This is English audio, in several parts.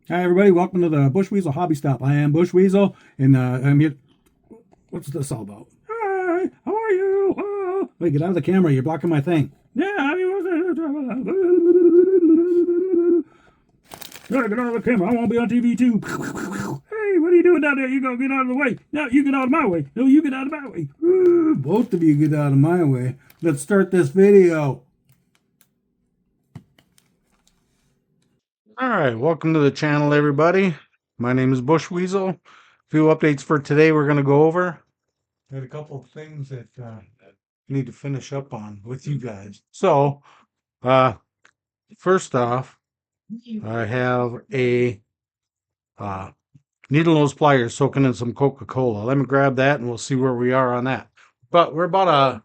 Hi, everybody. Welcome to the Bushweasel Hobby Stop. I am Bushweasel, and I'm here. What's this all about? Hi, how are you? Oh. Wait, get out of the camera. You're blocking my thing. Yeah, get out of the camera. I want to be on TV too. Hey, what are you doing down there? You go get out of the way. No, you get out of my way. No, you get out of my way. Both of you get out of my way. Let's start this video. All right, welcome to the channel, everybody. My name is Bushweasel. A few updates for today we're going to go over. Got a couple of things that I need to finish up on with you guys. So, first off, I have a needle nose pliers soaking in some Coca-Cola. Let me grab that and we'll see where we are on that. But we're about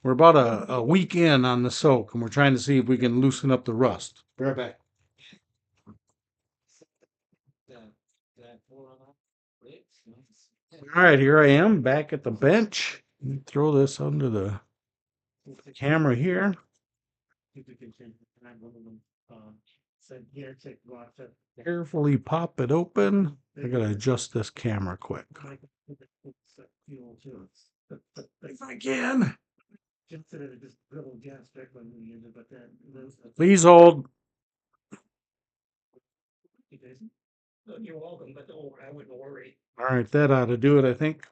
a week in on the soak, and we're trying to see if we can loosen up the rust. Be right back. All right, here I am back at the bench. Let me throw this under the camera here. Carefully pop it open. I gotta adjust this camera quick. If I can. Please hold. You're welcome, but I wouldn't worry. All right, that ought to do it, I think.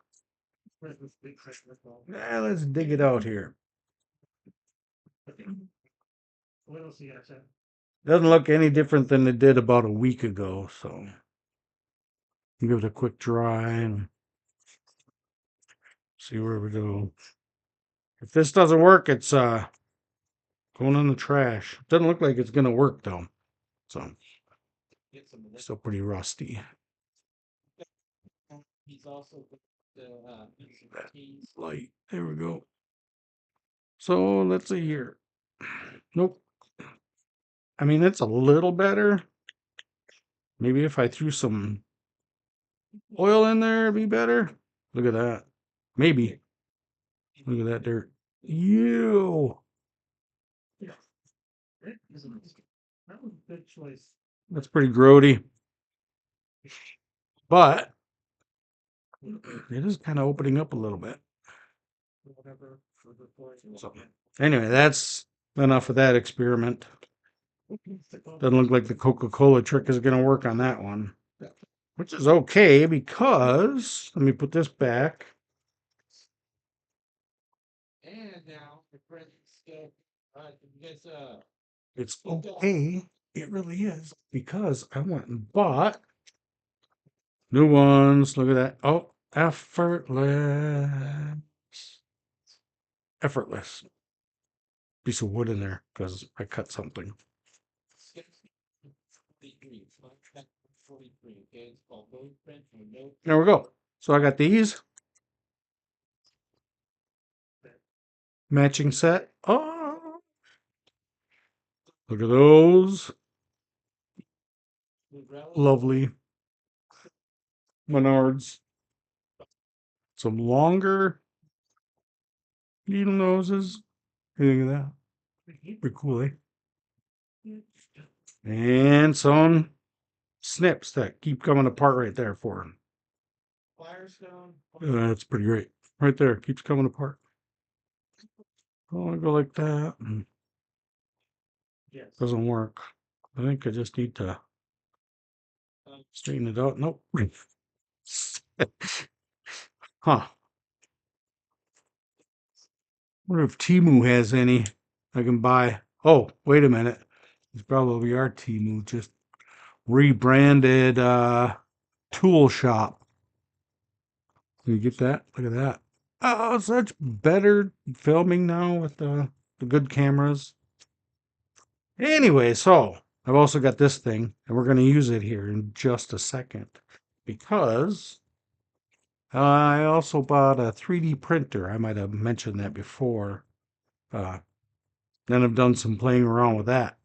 Let's dig it out here. What else you got, Sam? Doesn't look any different than it did about a week ago, so give it a quick dry and see where we go. If this doesn't work, it's going in the trash. Doesn't look like it's gonna work though. So still pretty rusty. He's also light. There we go. So let's see here. Nope. I mean, it's a little better. Maybe if I threw some oil in there, it'd be better. Look at that. Maybe. Look at that dirt. Ew. That's pretty grody. But it is kind of opening up a little bit. So, anyway, that's enough of that experiment. Doesn't look like the Coca-Cola trick is going to work on that one. Which is okay because, let me put this back. And now the presents it's okay. It really is because I went and bought new ones. Look at that. Oh, effortless. Effortless. Piece of wood in there because I cut something. There we go. So I got these. Matching set. Oh, look at those. Lovely. Menards. Some longer needle noses. What do you think of that? Pretty cool, eh? And some snips that keep coming apart right there for him. That's pretty great. Right there, keeps coming apart. Oh, I go like that. Doesn't work. I think I just need to straighten it out. Nope. Huh. Wonder if Timu has any I can buy. Oh, wait a minute. It's probably our Timu, just rebranded tool shop. Can you get that? Look at that. Oh, such better filming now with the good cameras. Anyway, so I've also got this thing, and we're going to use it here in just a second because I also bought a 3D printer. I might have mentioned that before. Then I've done some playing around with that.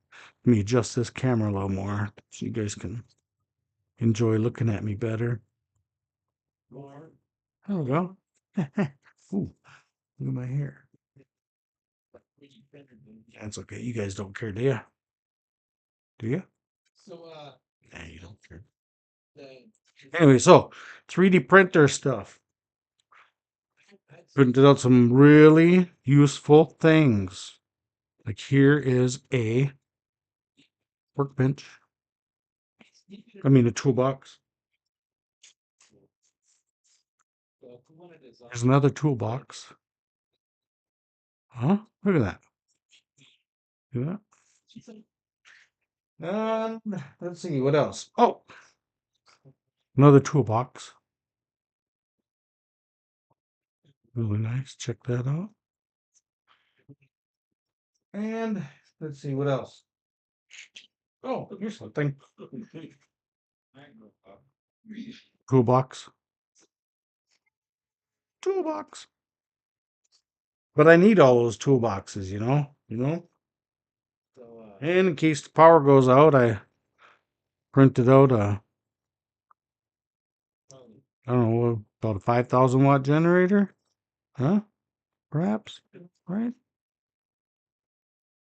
Let me adjust this camera a little more so you guys can enjoy looking at me better. There we go. Ooh, look at my hair. That's okay. You guys don't care, do you? Do you? Nah, you don't care. Anyway, so 3D printer stuff. Printed out some really useful things. Like here is a workbench. I mean a toolbox. There's another toolbox. Huh? Look at that. Look at that. Let's see, what else? Oh, another toolbox. Really nice. Check that out. And let's see, what else? Oh, here's something. Toolbox. Toolbox. But I need all those toolboxes, you know? And in case the power goes out, I printed out a, I don't know, about a 5,000 watt generator. Huh? Perhaps? Right?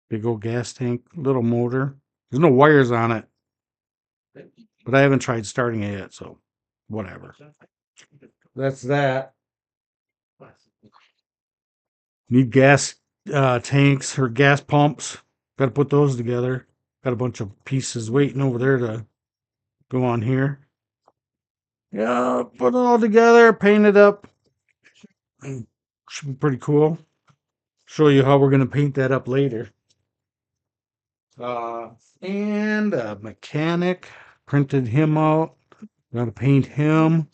Big old gas tank, little motor. There's no wires on it, but I haven't tried starting it yet, so whatever. That's that. Need gas tanks or gas pumps. Got to put those together. Got a bunch of pieces waiting over there to go on here. Yeah, put it all together, paint it up. Should be pretty cool. Show you how we're going to paint that up later. And a mechanic, printed him out. Got to paint him.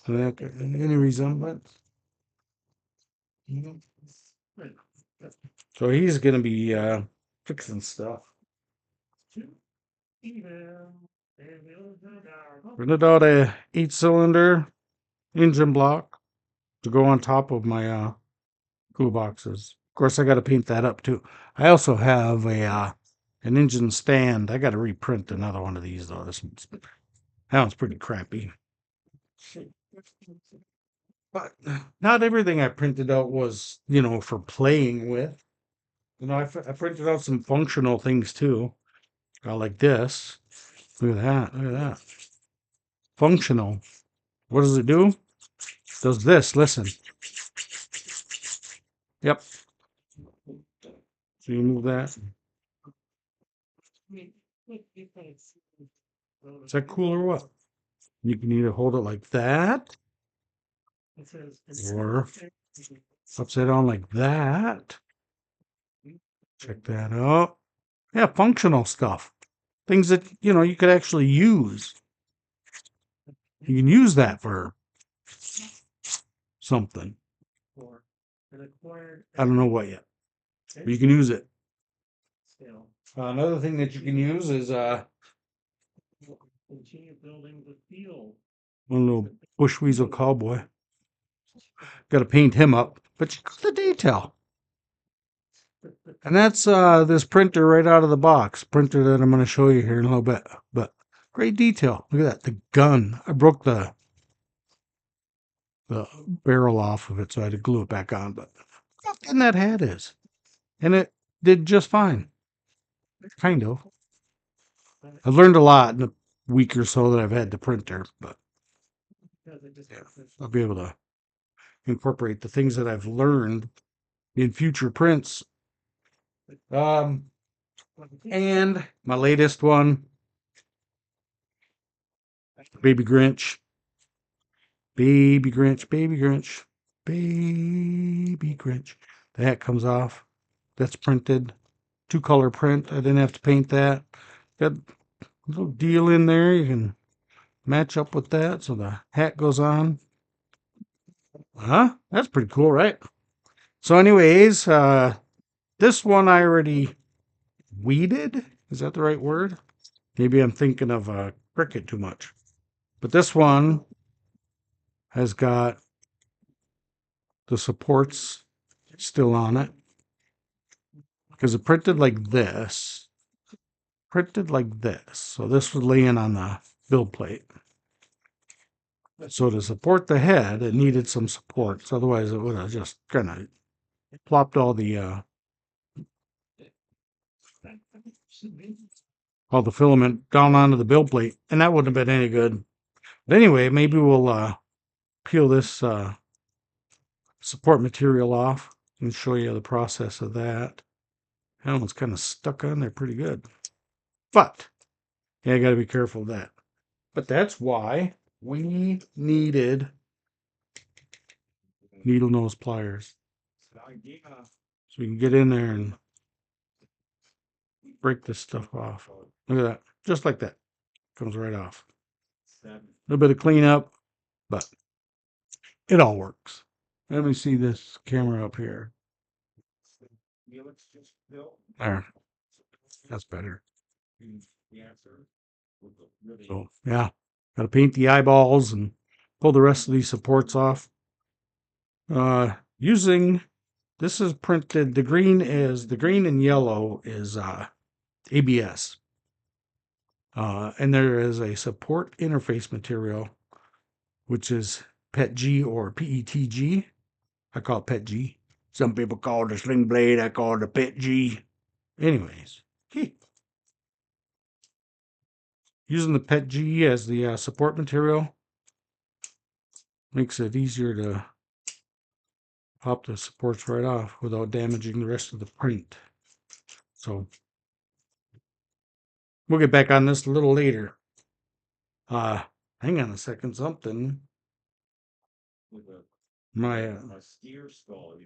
So that any resemblance. So he's going to be fixing stuff. Printed out a 8-cylinder engine block to go on top of my toolboxes. Of course, I got to paint that up too. I also have a an engine stand. I got to reprint another one of these though. That one's pretty crappy. But not everything I printed out was, for playing with. I printed out some functional things too. Like this. Look at that. Look at that. Functional. What does it do? It does this. Listen. Yep. So you move that. Is that cool or what? You can either hold it like that, or upside down like that. Check that out. Yeah, functional stuff. Things that, you could actually use. You can use that for something. I don't know what yet, but you can use it. Another thing that you can use is one little Bushweasel cowboy. Got to paint him up, but you got the detail. And that's this printer right out of the box. Printer that I'm going to show you here in a little bit. But great detail. Look at that. The gun. I broke the barrel off of it, so I had to glue it back on. But look how thin that hat is. And it did just fine. Kind of. I've learned a lot in the week or so that I've had the printer, but yeah, I'll be able to incorporate the things that I've learned in future prints. And my latest one, Baby Grinch. Baby Grinch, Baby Grinch, Baby Grinch. The hat comes off. That's printed. 2-color print. I didn't have to paint that. Got a little deal in there. You can match up with that so the hat goes on. Huh? That's pretty cool, right? So anyways, this one I already weeded. Is that the right word? Maybe I'm thinking of Cricut too much. But this one has got the supports still on it. Because it printed like this. Printed like this. So this was laying on the build plate. So to support the head, it needed some supports. Otherwise, it would have just kind of plopped all the all the filament down onto the build plate, and that wouldn't have been any good. But anyway, maybe we'll peel this support material off and show you the process of that. That one's kind of stuck on there pretty good. But, yeah, I got to be careful of that. But that's why we needed needle nose pliers. So we can get in there and break this stuff off. Look at that. Just like that. Comes right off. A little bit of cleanup, but it all works. Let me see this camera up here. There. That's better. So, yeah. Got to paint the eyeballs and pull the rest of these supports off. Using, this is printed, the green and yellow is ABS. And there is a support interface material, which is PETG or PETG. I call it PETG. Some people call it a sling blade. I call it a PETG. Anyways, using the PETG as the support material makes it easier to pop the supports right off without damaging the rest of the print. So we'll get back on this a little later. Hang on a second, something. My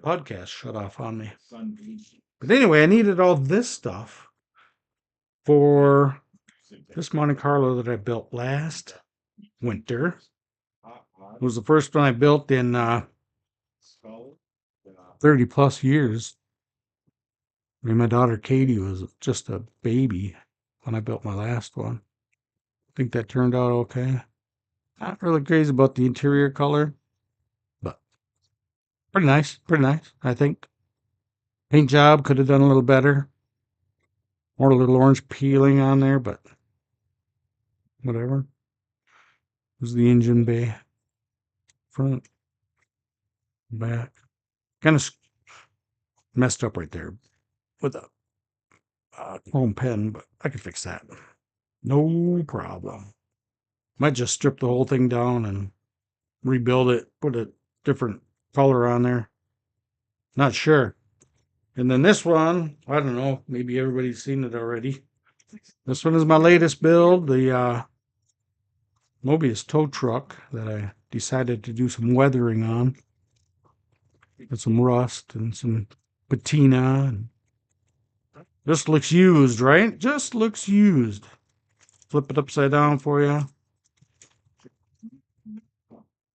podcast shut off on me. But anyway, I needed all this stuff for this Monte Carlo that I built last winter. It was the first one I built in 30 plus years. I mean, my daughter Katie was just a baby when I built my last one. I think that turned out okay. Not really crazy about the interior color, but pretty nice, I think. Paint job could have done a little better. More a little orange peeling on there, but whatever. This is the engine bay. Front, back. Kind of messed up right there with a chrome pen, but I could fix that. No problem. Might just strip the whole thing down and rebuild it, put a different color on there. Not sure. And then this one, I don't know, maybe everybody's seen it already. This one is my latest build, the Mobius tow truck that I decided to do some weathering on. Got some rust and some patina. And just looks used, right? Just looks used. Flip it upside down for you.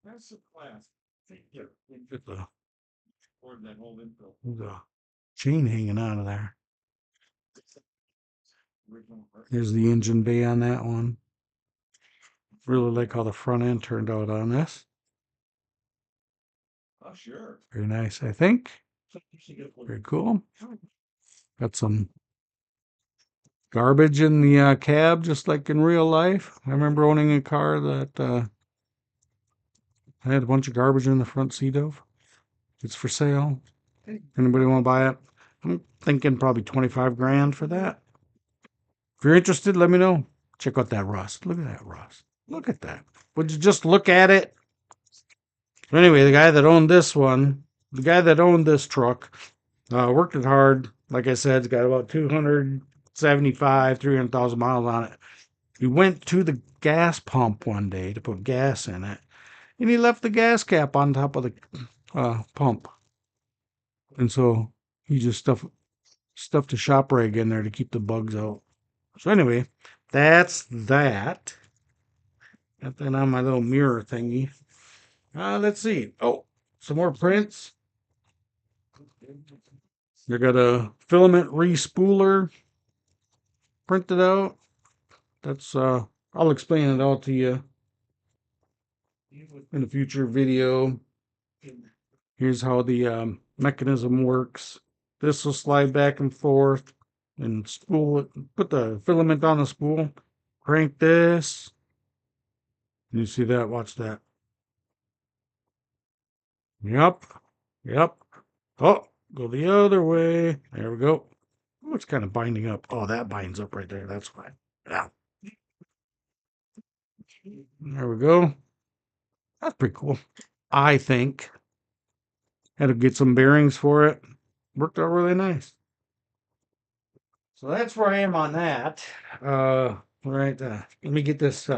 That's the class. Get the chain hanging out of there. Here's the engine bay on that one. Really like how the front end turned out on this. Oh, sure. Very nice, I think. Very cool. Got some garbage in the cab, just like in real life. I remember owning a car that I had a bunch of garbage in the front seat of. It's for sale. Anybody want to buy it? I'm thinking probably 25 grand for that. If you're interested, let me know. Check out that rust. Look at that rust. Look at that. Would you just look at it? Anyway, the guy that owned this one, the guy that owned this truck, worked it hard. Like I said, it's got about 275, 300,000 miles on it. He went to the gas pump one day to put gas in it, and he left the gas cap on top of the pump. And so he just stuffed a shop rag in there to keep the bugs out. So anyway, that's that. Got that on my little mirror thingy. Let's see. Oh, some more prints. They got a filament respooler printed out. That's I'll explain it all to you in a future video. Here's how the mechanism works. This will slide back and forth and spool it. Put the filament on the spool. Crank this. You see that? Watch that. Yep. Yep. Oh, go the other way. There we go. Oh, it's kind of binding up. Oh, that binds up right there. That's why. Yeah. There we go. That's pretty cool. I think. Had to get some bearings for it. Worked out really nice. So that's where I am on that. Right. Let me get this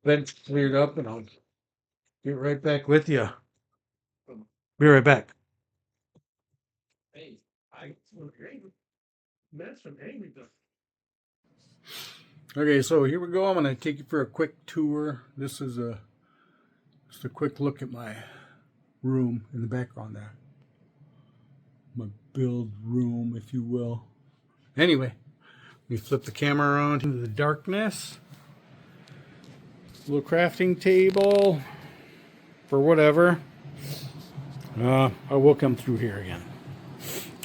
bench cleared up and I'll get right back with you. Be right back. Hey, okay, so here we go. I'm going to take you for a quick tour. This is just a quick look at my room in the background there. My build room, if you will. Anyway, let me flip the camera around into the darkness. Little crafting table for whatever. I will come through here again.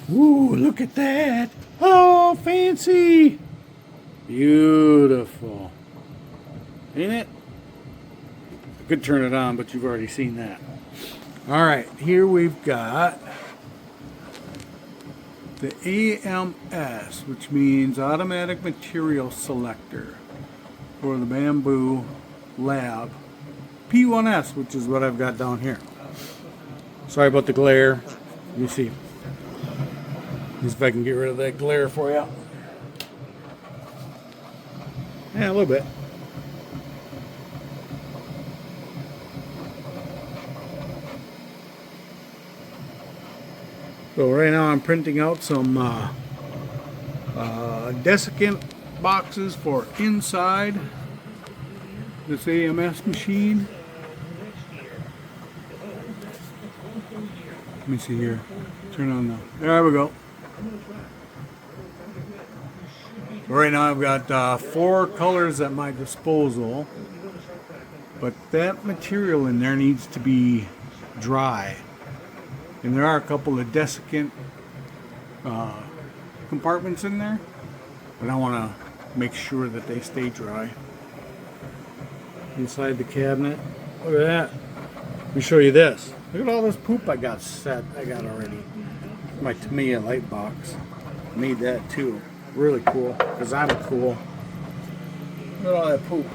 Ooh, look at that. Oh, fancy. Beautiful. Ain't it? I could turn it on, but you've already seen that. All right, here we've got the AMS, which means Automatic Material Selector for the Bamboo Lab P1S, which is what I've got down here. Sorry about the glare. Let me see. See if I can get rid of that glare for you. Yeah, a little bit. So right now I'm printing out some desiccant boxes for inside this AMS machine. Let me see here. Turn on the. There we go. Right now I've got 4 colors at my disposal, but that material in there needs to be dry. And there are a couple of desiccant compartments in there, but I want to make sure that they stay dry. Inside the cabinet, look at that. Let me show you this. Look at all this poop I got already. My Tamiya light box. Made that too. Really cool, because I'm cool. Look at all that poop.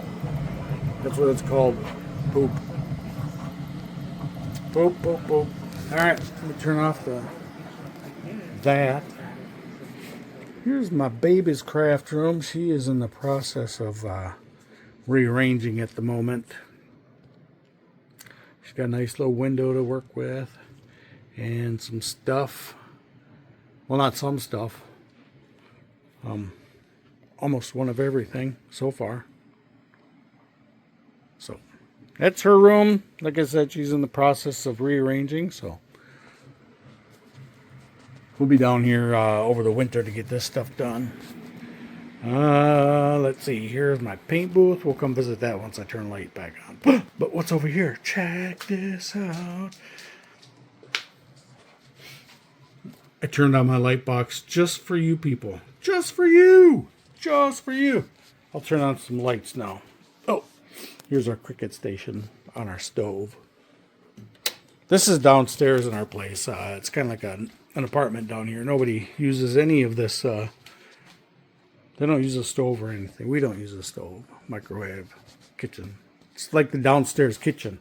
That's what it's called. Poop. Poop, poop, poop. Alright, let me turn off that. Here's my baby's craft room. She is in the process of rearranging at the moment. She's got a nice little window to work with and some stuff. Well, not some stuff. Almost one of everything so far. So that's her room. Like I said, she's in the process of rearranging, so we'll be down here over the winter to get this stuff done. Let's see. Here's my paint booth. We'll come visit that once I turn the light back on. But what's over here? Check this out. I turned on my light box just for you people. Just for you. Just for you. I'll turn on some lights now. Oh, here's our Cricut station on our stove. This is downstairs in our place. It's kind of like an apartment down here. Nobody uses any of this. They don't use a stove or anything. We don't use a stove, microwave, kitchen. It's like the downstairs kitchen.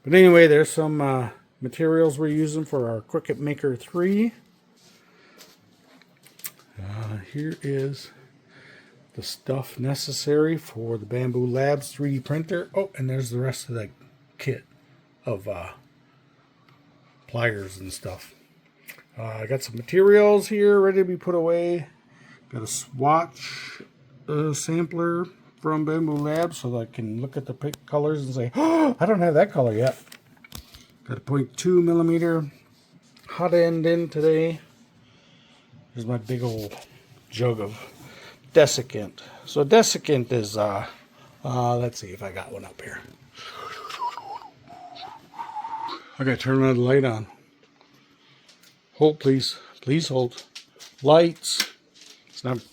But anyway, there's some materials we're using for our Cricut Maker 3. Here is the stuff necessary for the Bamboo Labs 3D printer. Oh, and there's the rest of that kit of pliers and stuff. I got some materials here ready to be put away. Got a swatch sampler from Bamboo Labs so that I can look at the pick colors and say, oh, I don't have that color yet. Got a 0.2 millimeter hot end in today. Here's my big old jug of desiccant. So desiccant is, let's see if I got one up here. I gotta turn the light on. Hold, please. Please hold. Lights. It's not.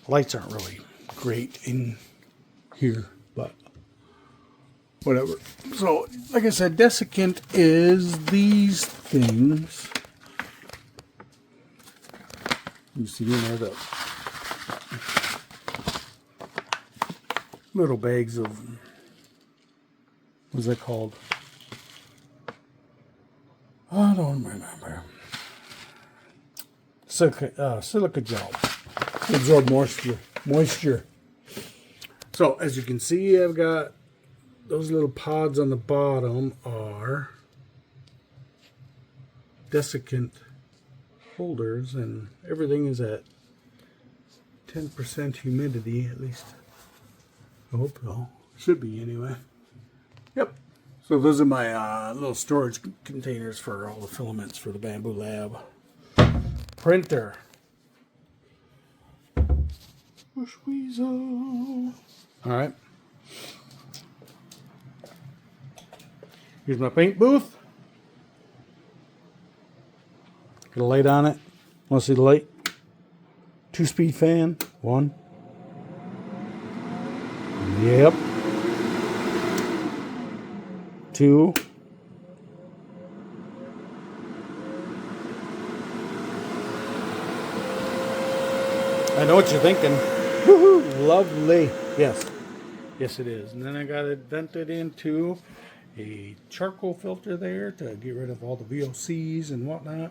Lights aren't really great in here, but whatever. So, like I said, desiccant is these things. You see in there the little bags of, what's that called? I don't remember. Silica gel. Absorb moisture. So as you can see, I've got those little pods on the bottom are desiccant holders, and everything is at 10% humidity, at least I hope so. Should be anyway. Yep. So those are my little storage containers for all the filaments for the Bamboo Lab printer. Bushweasel. All right. Here's my paint booth. Got a light on it. Want to see the light? 2-speed fan. 1. Yep. 2. I know what you're thinking. Woohoo! Lovely. Yes. Yes, it is. And then I got it vented into a charcoal filter there to get rid of all the VOCs and whatnot.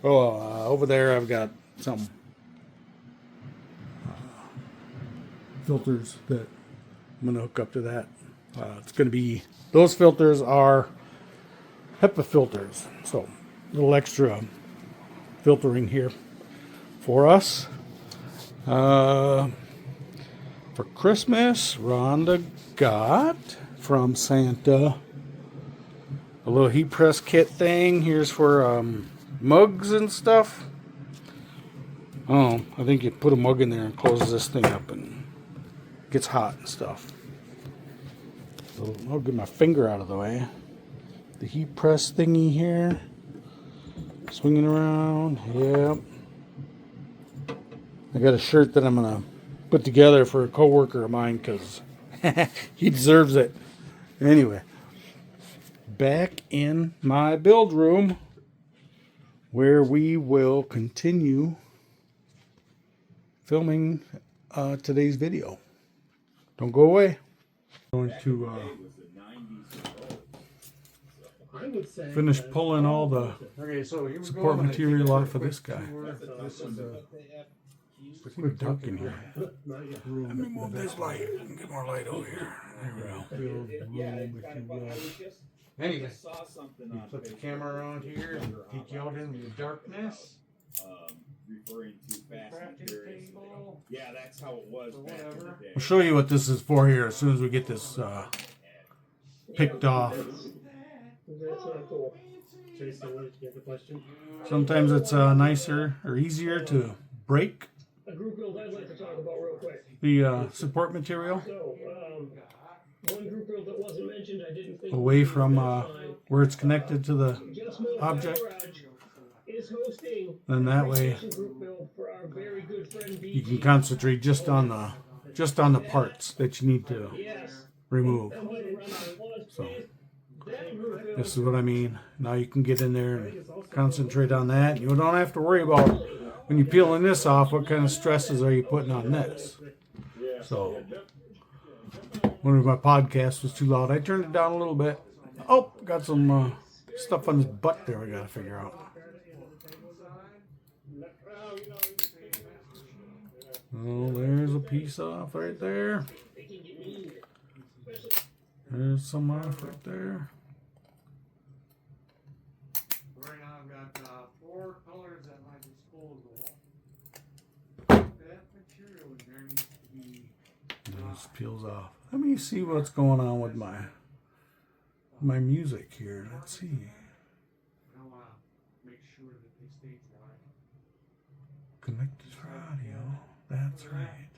Oh, over there I've got some filters that I'm going to hook up to that. It's going to be, those filters are HEPA filters. So a little extra filtering here for us. For Christmas, Rhonda got from Santa a little heat press kit thing. Here's for mugs and stuff. Oh, I think you put a mug in there and closes this thing up and it gets hot and stuff. So I'll get my finger out of the way. The heat press thingy here. Swinging around. Yep. I got a shirt that I'm going to put together for a coworker of mine because he deserves it. Anyway, back in my build room where we will continue filming today's video. Don't go away. I'm going to finish pulling all the support material off of this guy. Quick duck in here. Let me move this light and get more light over here. There we go. Anyway, you put the camera around here and take you out into the darkness. Referring to fast materials. Yeah, that's how it was back in the day. I'll show you what this is for here as soon as we get this picked off. That's not cool. Jason, what did you get the question? Sometimes it's nicer or easier to break A group build I'd like to talk about real quick. the support material So, one group build that wasn't mentioned, I didn't think away from where it's connected to the Just Know object. Garage is hosting Then that way a group build for our very good friend you can BG. concentrate just on the parts that you need to Yes. remove. That might run on one So space. That group build this is what I mean. Now you can get in there and concentrate on that. You don't have to worry about when you're peeling this off, what kind of stresses are you putting on this? So wonder if my podcast was too loud. I turned it down a little bit. Oh, got some stuff on his butt there we gotta figure out. Oh, there's a piece off right there. There's some off right there. Right now I've got 4 colors at my disposal. That material in there needs to be... This peels off. Let me see what's going on with my music here. Let's see. I want to make sure that they stay dry. Connected for audio. That's right.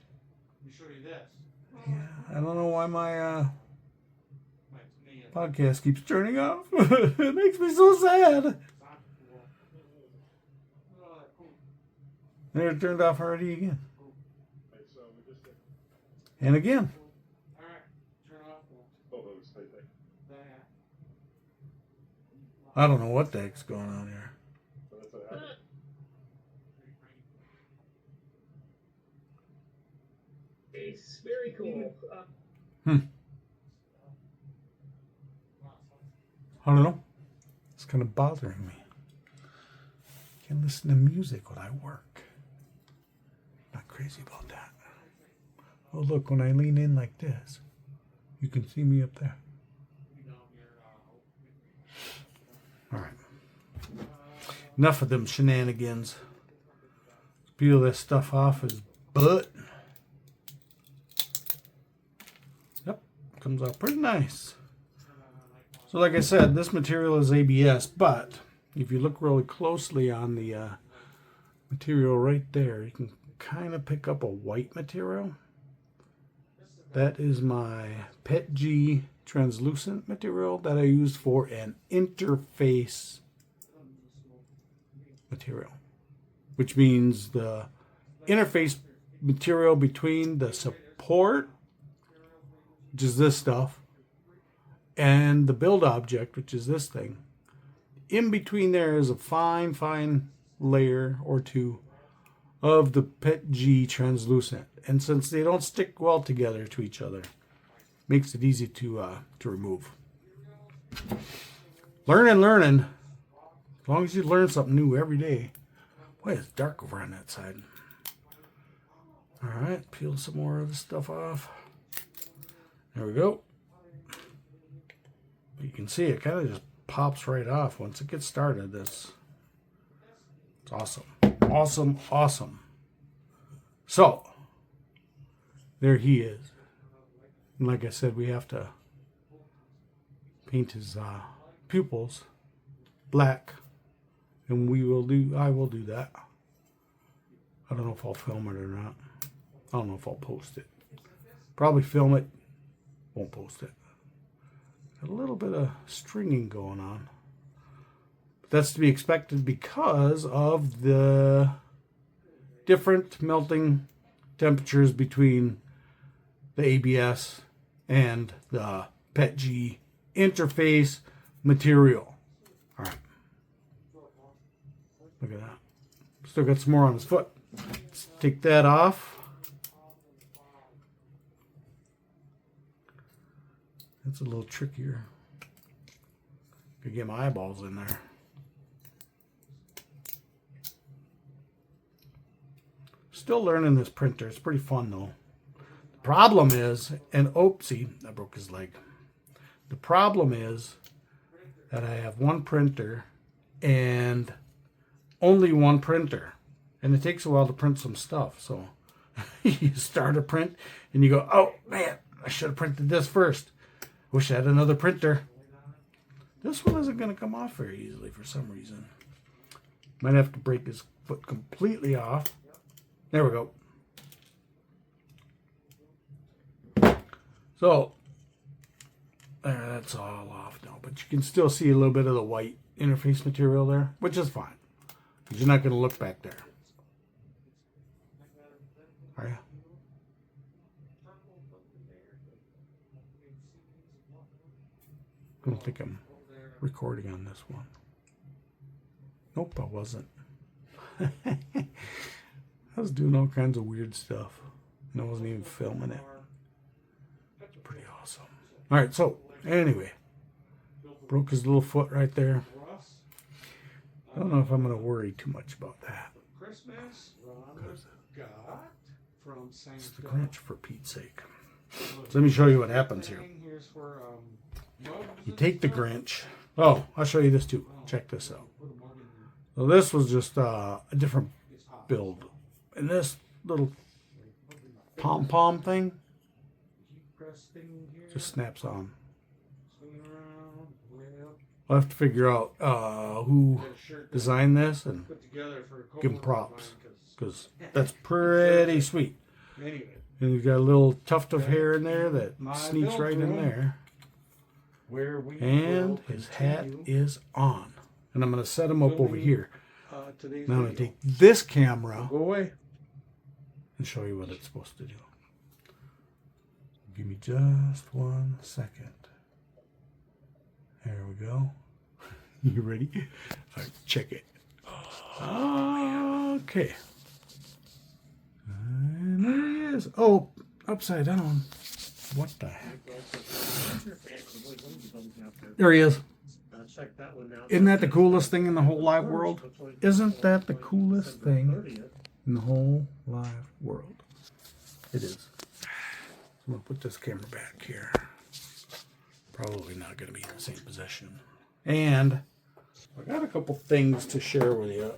Let me show you this. Yeah, I don't know why my podcast keeps turning off. It makes me so sad. There, it turned off already again. And again. I don't know what the heck's going on here. Nice. Very cool. I don't know. It's kind of bothering me. Can't listen to music when I work. Not crazy about that. Oh, look, when I lean in like this, you can see me up there. All right. Enough of them shenanigans. Let's peel this stuff off his butt. Yep, comes out pretty nice. So like I said, this material is ABS, but if you look really closely on the material right there, you can kind of pick up a white material. That is my PETG translucent material that I use for an interface material, which means the interface material between the support, which is this stuff, and the build object, which is this thing. In between there is a fine layer or two of the PETG translucent. And since they don't stick well together to each other, makes it easy to remove. Learning. As long as you learn something new every day. Boy, it's dark over on that side. All right, peel some more of this stuff off. There we go. You can see it kind of just pops right off once it gets started. It's awesome. Awesome. So, there he is. And like I said, we have to paint his pupils black. And I will do that. I don't know if I'll film it or not. I don't know if I'll post it. Probably film it. Won't post it. A little bit of stringing going on. But that's to be expected because of the different melting temperatures between the ABS and the PETG interface material. All right. Look at that. Still got some more on his foot. Let's take that off. That's a little trickier. Could get my eyeballs in there. Still learning this printer. It's pretty fun though. The problem is, and oopsie, I broke his leg. The problem is that I have one printer and only one printer. And it takes a while to print some stuff. So you start a print and you go, oh man, I should have printed this first. Wish I had another printer. This one isn't going to come off very easily for some reason. Might have to break his foot completely off. There we go. So, there, that's all off now. But you can still see a little bit of the white interface material there, which is fine. Because you're not going to look back there. Are you? I don't think I'm recording on this one. Nope, I wasn't. I was doing all kinds of weird stuff. And I wasn't even filming it. It's pretty awesome. Alright, so, anyway. Broke his little foot right there. I don't know if I'm going to worry too much about that. It's the Grinch, for Pete's sake. So let me show you what happens here. You take the Grinch. Oh, I'll show you this too. Check this out. So this was just a different build. And this little pom-pom thing just snaps on. I'll have to figure out who designed this and give them props. Because that's pretty sweet. And you've got a little tuft of hair in there that sneaks right in there. And his hat is on. And I'm going to set him up over here. Now I'm going to take this camera and show you what it's supposed to do. Give me just 1 second. There we go. You ready? All right, check it. Okay. And there he is. Oh, upside down. What the heck? There he is. Check that one out. Isn't that the coolest thing in the whole live world? Isn't that the coolest thing in the whole live world? It is. So I'm going to put this camera back here. Probably not going to be in the same position. And I got a couple things to share with you.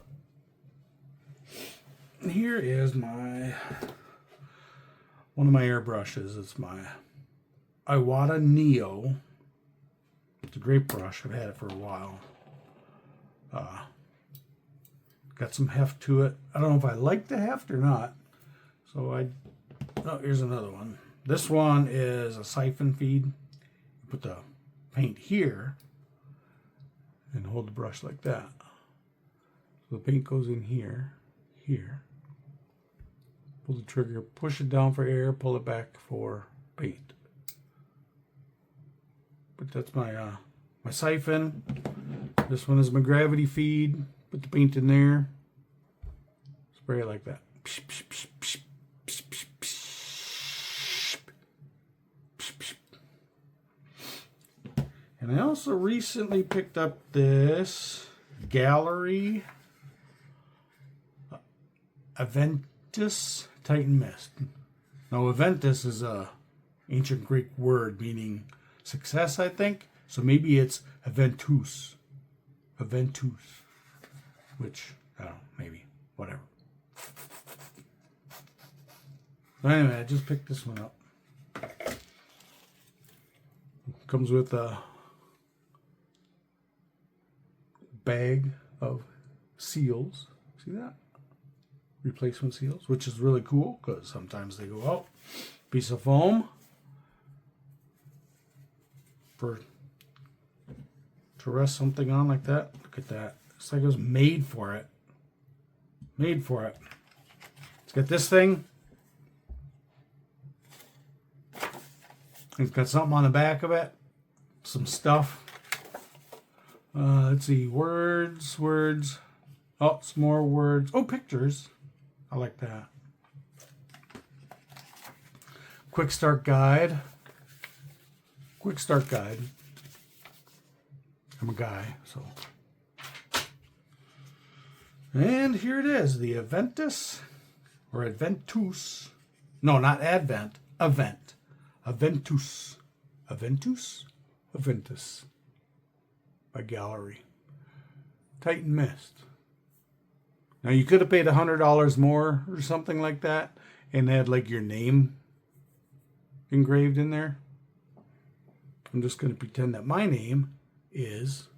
Here is one of my airbrushes. It's my Iwata Neo. It's a great brush. I've had it for a while. Got some heft to it. I don't know if I like the heft or not. So oh, here's another one. This one is a siphon feed. You put the paint here and hold the brush like that. So the paint goes in here, here. Pull the trigger, push it down for air, pull it back for paint. But that's my my siphon. This one is my gravity feed. Put the paint in there. Spray it like that. And I also recently picked up this Gaahleri Aventus Titan Mist. Now, Aventus is a ancient Greek word meaning success, I think. So maybe it's Aventus. Aventus. Which, I don't know, maybe. Whatever. But anyway, I just picked this one up. Comes with a bag of seals. See that? Replacement seals, which is really cool because sometimes they go out. Piece of foam to rest something on like that. Look at that. It's like it was made for it. Made for it. It's got this thing. It's got something on the back of it. Some stuff. Let's see. Words. Oh, some more words. Oh, pictures. I like that. Quick start guide. Quick start guide. I'm a guy, so. And here it is. The Aventus. Or Adventus. No, not Advent. Avent. Aventus. Aventus? Aventus. By Gaahleri. Titan Mist. Now you could have paid $100 more or something like that and had like your name engraved in there. I'm just going to pretend that my name is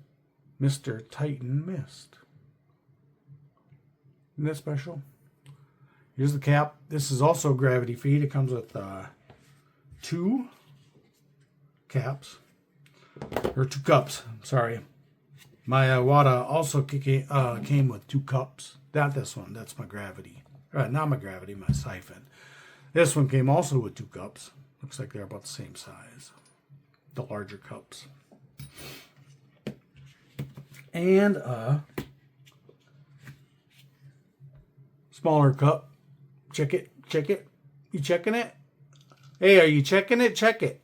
Mr. Titan Mist. Isn't that special? Here's the cap. This is also gravity feed. It comes with 2 caps. Or 2 cups. Sorry. My Iwata also came with 2 cups. Not this one. That's my gravity. Not my gravity, my siphon. This one came also with 2 cups. Looks like they're about the same size. The larger cups. And a smaller cup. Check it. Check it. You checking it? Hey, are you checking it? Check it.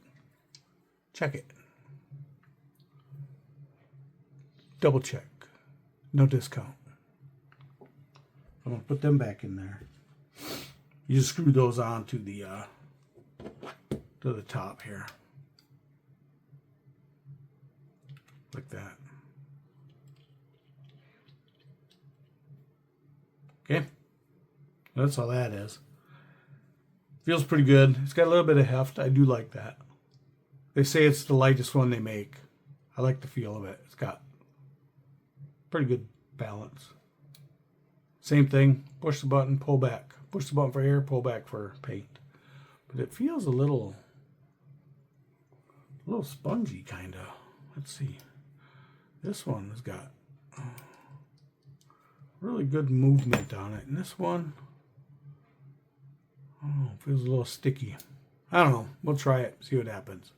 Check it. Double check. No discount. I'm going to put them back in there. You just screw those on to the top here. Like that. Okay. That's all that is. Feels pretty good. It's got a little bit of heft. I do like that. They say it's the lightest one they make. I like the feel of it. It's got pretty good balance. Same thing. Push the button, pull back. Push the button for air, pull back for paint. But it feels a little spongy, kind of. Let's see. This one has got really good movement on it. And this one, feels a little sticky. I don't know. We'll try it, see what happens.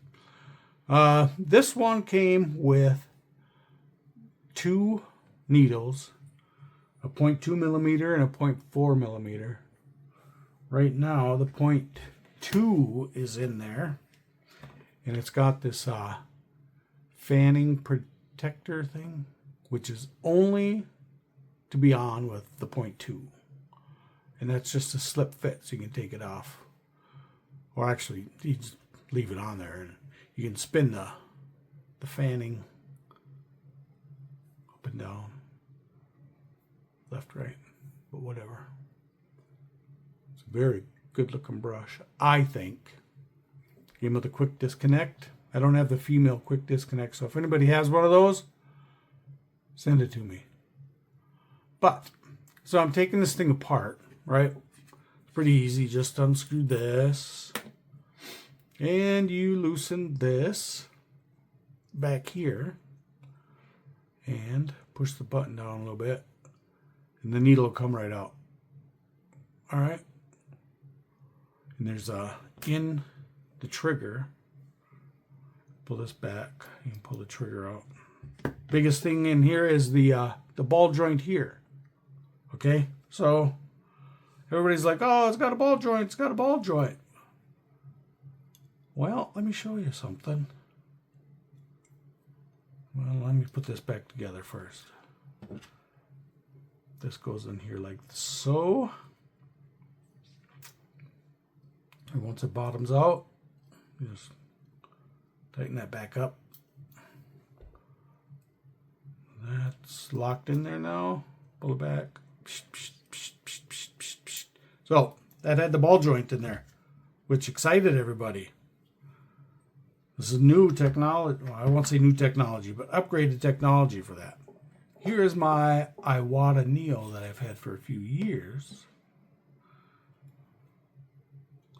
This one came with 2 needles, a 0.2 millimeter and a 0.4 millimeter. Right now, the 0.2 2 is in there, and it's got this fanning protector thing, which is only to be on with the 0.2, and that's just a slip fit, so you can take it off, or actually you just leave it on there, and you can spin the fanning up and down, left, right, but whatever. It's a very good looking brush, I think. Came with a quick disconnect. I don't have the female quick disconnect, so if anybody has one of those, send it to me. But, so I'm taking this thing apart, right? It's pretty easy. Just unscrew this, and you loosen this back here, and push the button down a little bit, and the needle will come right out. All right. And there's in the trigger. Pull this back. You can pull the trigger out. Biggest thing in here is the ball joint here. Okay, so everybody's like, "Oh, it's got a ball joint. It's got a ball joint." Well, let me show you something. Well, let me put this back together first. This goes in here like so. And once it bottoms out, just tighten that back up. That's locked in there now. Pull it back. So that had the ball joint in there, which excited everybody. This is new technology. Well, I won't say new technology, but upgraded technology for that. Here is my Iwata Neo that I've had for a few years.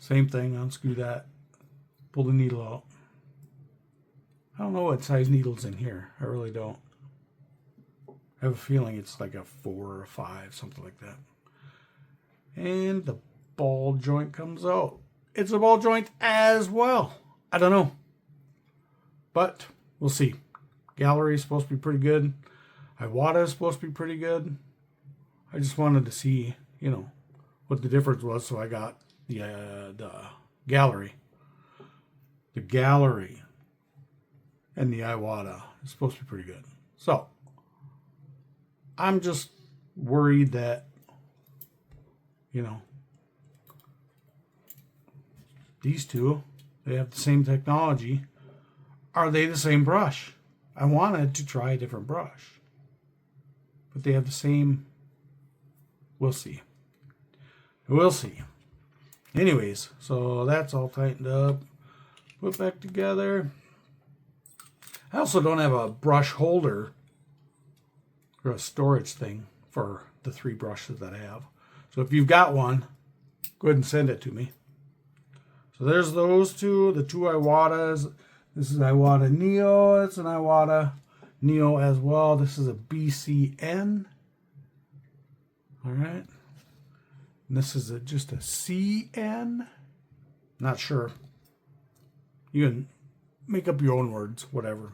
Same thing, unscrew that, pull the needle out. I don't know what size needle's in here. I really don't. I have a feeling it's like a 4 or a 5, something like that. And the ball joint comes out. It's a ball joint as well. I don't know. But we'll see. Gaahleri is supposed to be pretty good. Iwata is supposed to be pretty good. I just wanted to see, you know, what the difference was, so I got the Gaahleri. The Gaahleri and the Iwata is supposed to be pretty good. So I'm just worried that, you know, these two, they have the same technology. Are they the same brush? I wanted to try a different brush, but they have the same. We'll see. We'll see. Anyways, so that's all tightened up. Put back together. I also don't have a brush holder or a storage thing for the 3 brushes that I have. So if you've got one, go ahead and send it to me. So there's those two, the 2 Iwatas. This is Iwata Neo. It's an Iwata Neo as well. This is a BCN. All right. And this is just a CN. Not sure. You can make up your own words, whatever.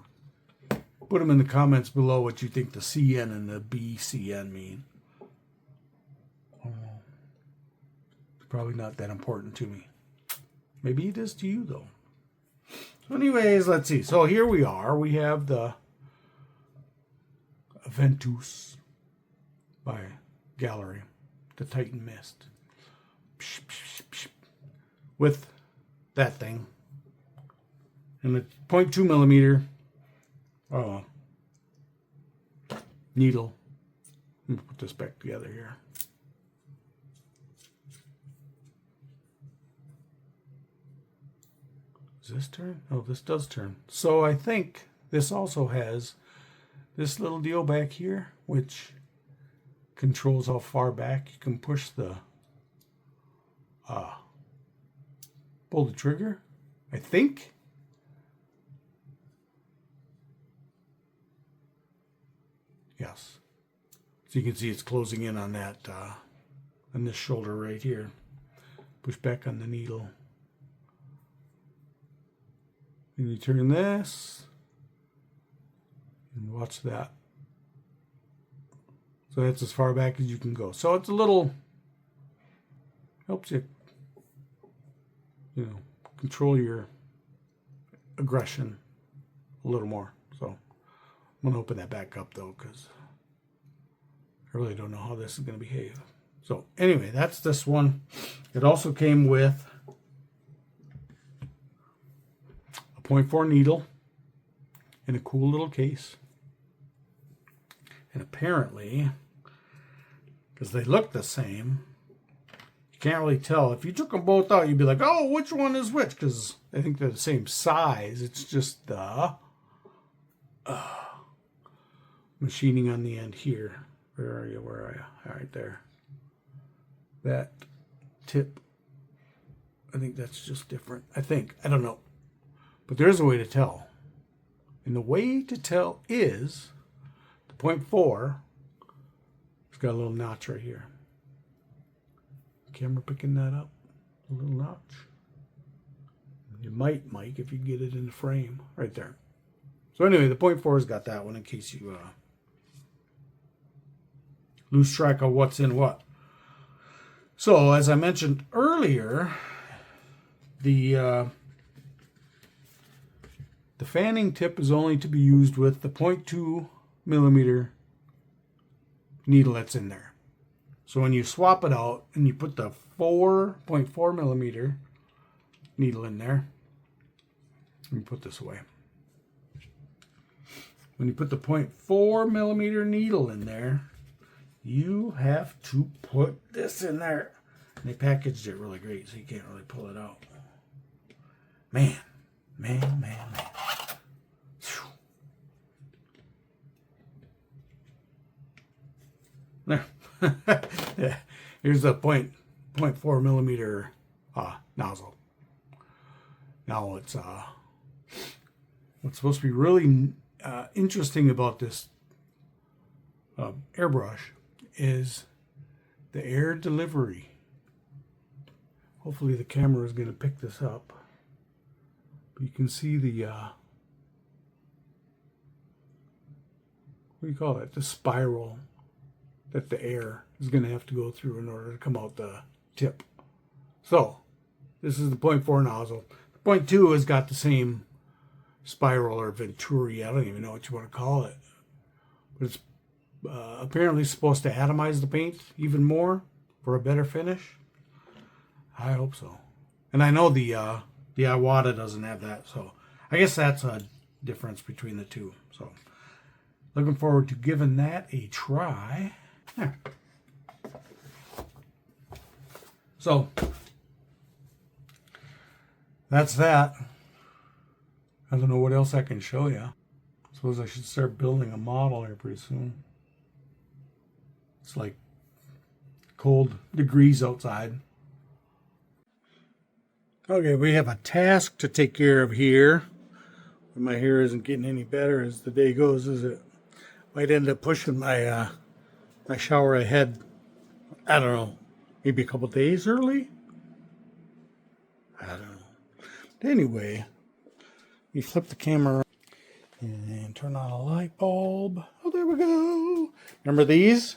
Put them in the comments below what you think the CN and the BCN mean. It's probably not that important to me. Maybe it is to you, though. So anyways, let's see. So here we are. We have the Ventus by Gaahleri, the Titan Mist. With that thing. And the 0.2 millimeter needle. Let me put this back together here. Does this turn? Oh, this does turn. So I think this also has this little deal back here, which controls how far back you can push the pull the trigger, I think. Yes. So you can see it's closing in on that, on this shoulder right here. Push back on the needle. And you turn this, and watch that. So that's as far back as you can go. So it's a little, helps you, you know, control your aggression a little more. So I'm going to open that back up though, because I really don't know how this is going to behave. So anyway, that's this one. It also came with a 0.4 needle in a cool little case. And apparently, because they look the same, you can't really tell. If you took them both out, you'd be like, oh, which one is which? Because I think they're the same size. It's just the machining on the end here. Where are you? Where are you? All right, there. That tip, I think that's just different. I think. I don't know. But there's a way to tell. And the way to tell is the 0.4. It's got a little notch right here. Camera picking that up? A little notch. You might, Mike, if you get it in the frame. Right there. So anyway, the 0.4's got that one in case you lose track of what's in what. So, as I mentioned earlier, the fanning tip is only to be used with the 0.2 millimeter needle that's in there. So when you swap it out and you put the 4.4 millimeter needle in there, let me put this away. When you put the 0.4 millimeter needle in there, you have to put this in there. And they packaged it really great, so you can't really pull it out. Man. There. Yeah. Here's the 0.4 millimeter nozzle. Now it's what's supposed to be really interesting about this airbrush is the air delivery. Hopefully the camera is going to pick this up. But you can see the what do you call it? The spiral that the air is going to have to go through in order to come out the tip. So this is the 0.4 nozzle. The 0.2 has got the same spiral or venturi. I don't even know what you want to call it. But it's apparently supposed to atomize the paint even more for a better finish. I hope so. And I know the Iwata doesn't have that, so I guess that's a difference between the two. So looking forward to giving that a try. There. So that's that. I don't know what else I can show you. Suppose I should start building a model here pretty soon. It's like cold degrees outside. Okay, we have a task to take care of here. My hair isn't getting any better as the day goes, is it? Might end up pushing my my shower ahead. I don't know, maybe a couple days early. I don't know. But anyway, we flip the camera and turn on a light bulb. Oh, there we go. Remember these?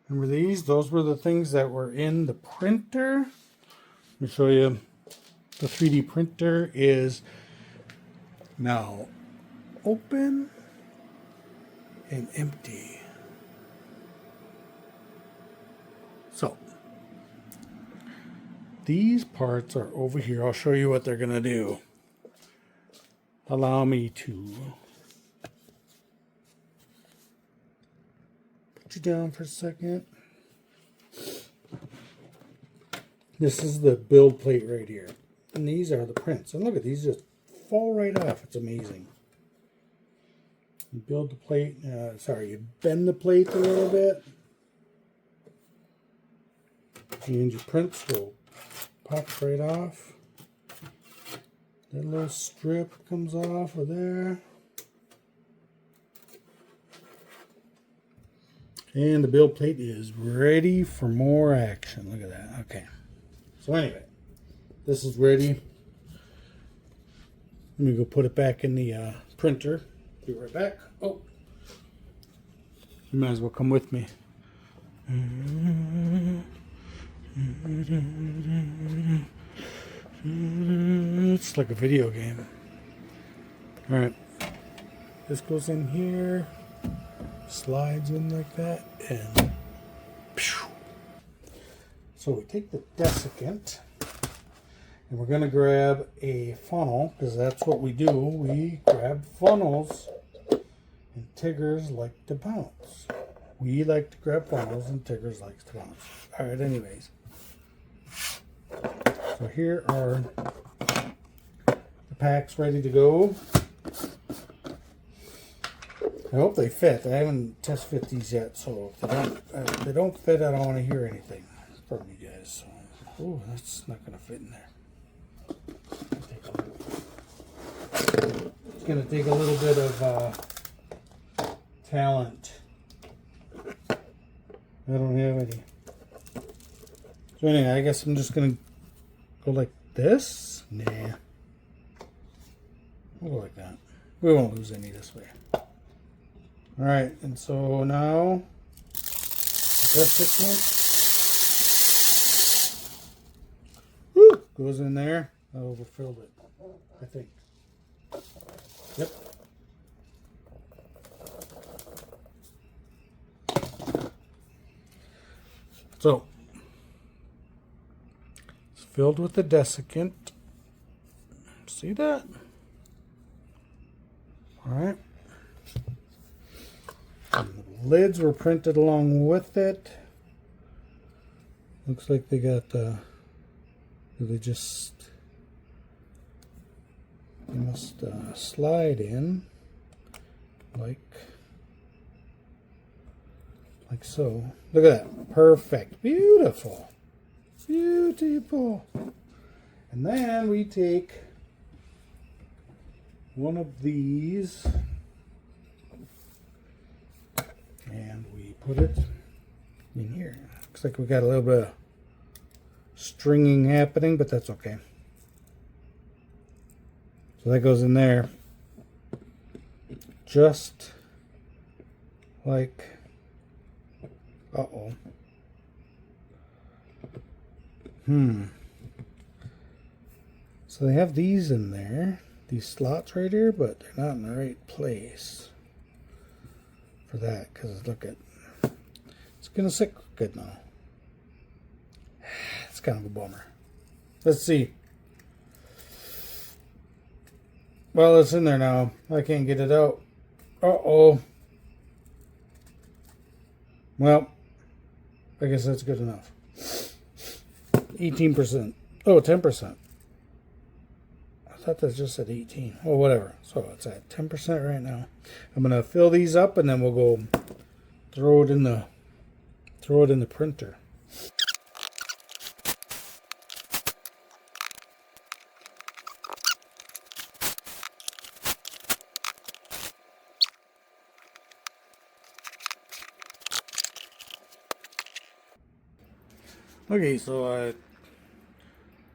Remember these? Those were the things that were in the printer. Let me show you. The 3D printer is now open and empty. So these parts are over here. I'll show you what they're going to do. Allow me to put you down for a second. This is the build plate right here. And these are the prints. And look at these, just fall right off. It's amazing. You build the plate, you bend the plate a little bit. And your prints will pop right off. That little strip comes off of there. And the build plate is ready for more action. Look at that. Okay. So anyway, this is ready. Let me go put it back in the printer. Be right back. Oh, you might as well come with me. It's like a video game. Alright. This goes in here. Slides in like that. And pew. So we take the desiccant. And we're going to grab a funnel. Because that's what we do. We grab funnels. And Tiggers like to bounce. We like to grab funnels. And Tiggers likes to bounce. Alright, anyways. So here are the packs ready to go. I hope they fit. I haven't test fit these yet, so if they don't fit, I don't want to hear anything from you guys. So, ooh, that's not going to fit in there. It's going to take a little bit of talent. I don't have any. So anyway, I guess I'm just going to go like this. Nah. We'll go like that. We won't lose any this way. Alright, and so now desiccant goes in there. I overfilled it, I think. Yep. So it's filled with the desiccant. See that? Alright. And the lids were printed along with it. Looks like they got they must slide in like so. Look at that. Perfect. Beautiful. Beautiful. And then we take one of these and we put it in here. Looks like we got a little bit of stringing happening, but that's okay. So that goes in there. Just like, uh-oh. So they have these in there, these slots right here, but they're not in the right place for that, because look at, it's gonna sit good now. It's kind of a bummer. Let's see. Well, it's in there now. I can't get it out. Uh-oh. Well, I guess that's good enough. 18%. Oh, 10%. I thought that just said 18. Oh, whatever. So it's at 10% right now. I'm gonna fill these up and then we'll go throw it in the printer. Okay, so I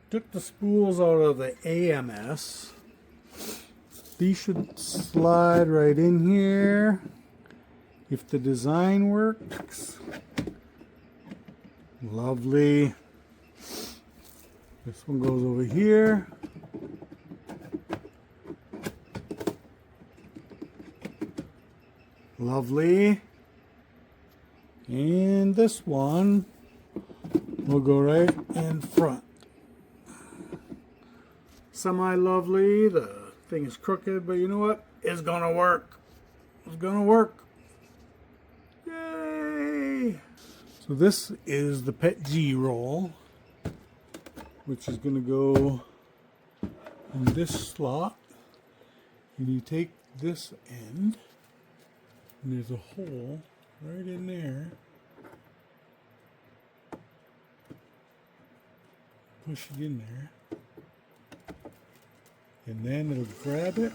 took the spools out of the AMS. These should slide right in here if the design works. Lovely. This one goes over here. Lovely. And this one will go right in front. Semi-lovely. The thing is crooked, but you know what? It's gonna work. It's gonna work. Yay! So this is the Pet G roll, which is gonna go in this slot. And you take this end, and there's a hole right in there. Push it in there, and then it'll grab it,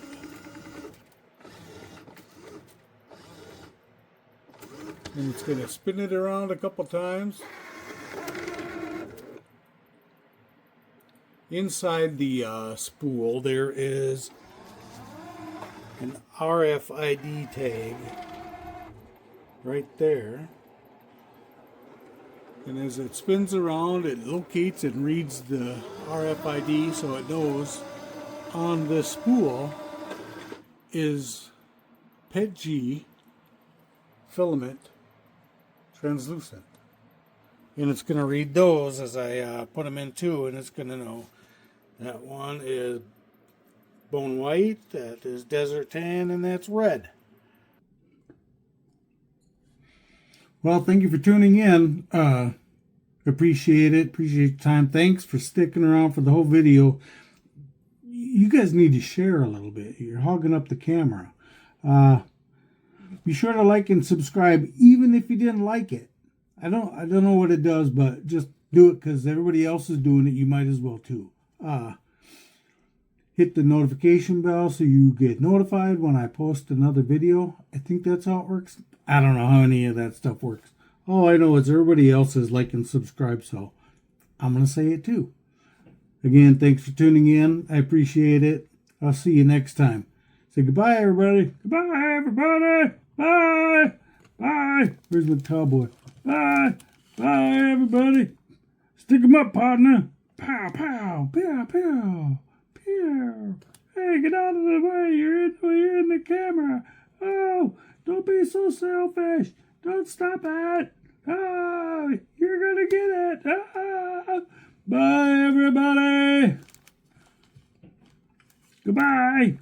and it's going to spin it around a couple times. Inside the spool there is an RFID tag right there. And as it spins around, it locates and reads the RFID, so it knows on this spool is PETG filament translucent. And it's going to read those as I put them in too, and it's going to know that one is bone white, that is desert tan, and that's red. Well, thank you for tuning in. Appreciate it. Appreciate your time. Thanks for sticking around for the whole video. You guys need to share a little bit. You're hogging up the camera. Be sure to like and subscribe, even if you didn't like it. I don't know what it does, but just do it because everybody else is doing it. You might as well too. Hit the notification bell so you get notified when I post another video. I think that's how it works. I don't know how any of that stuff works. All I know is everybody else is like and subscribe, so I'm going to say it too. Again, thanks for tuning in. I appreciate it. I'll see you next time. Say goodbye, everybody. Goodbye, everybody. Bye. Bye. Where's my cowboy? Bye. Bye, everybody. Stick 'em up, partner. Pow, pow. Pow, pow. Pow. Hey, get out of the way. You're in the camera. Oh, don't be so selfish. Don't stop it. Oh, you're going to get it. Ah. Bye, everybody. Goodbye.